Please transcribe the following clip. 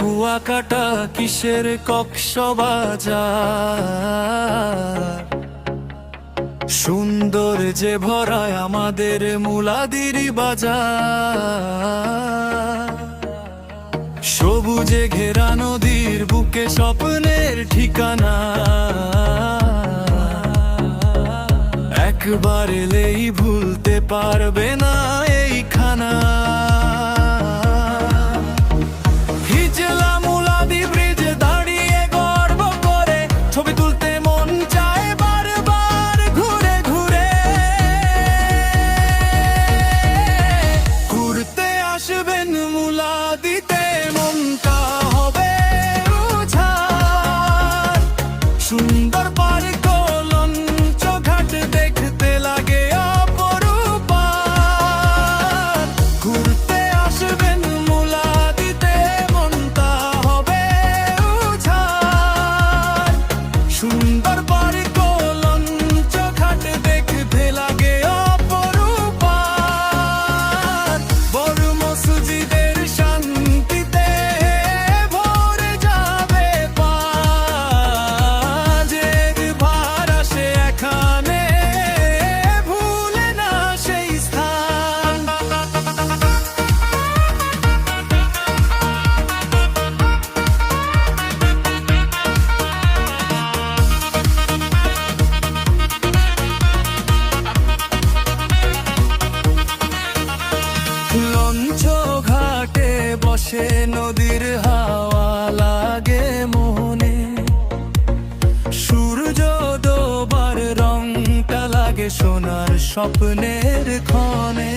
কুয়াকাটা কিসের কক্সবাজার, সুন্দর যে ভরায় আমাদের মুলাদির বাজার। সবুজে ঘেরা নদীর বুকে স্বপ্নের ঠিকানা, একবার এলেই ভুলতে পারবে না এইখানা। হিজলা মুলাদি ব্রিজে দাঁড়িয়ে গর্ব করে ছবি তুলতে মন চায় বারবার ঘুরে ঘুরে। ঘুরতে আসবেন মুলাদিতে মনটা হবে উজাড়। সুন্দর পার্ক লঞ্চ ঘাট দেখতে লাগে অপরূপ। ঘুরতে আসবেন মুলাদিতে মনটা হবে উজাড়। সুন্দর পার্ক লঞ্চ ঘাট দেখতে লাগে অপরূপ। বড় মসজিদের শান্তিতে ভরে যাবে পাজের ভাড়া সে এখানে ভুলে না সেই স্থান। লঞ্চ ঘাটে বসে নদীর হাওয়া লাগে মনে, সূর্য ডোবার রংটা লাগে সোনার স্বপ্নের ক্ষণে।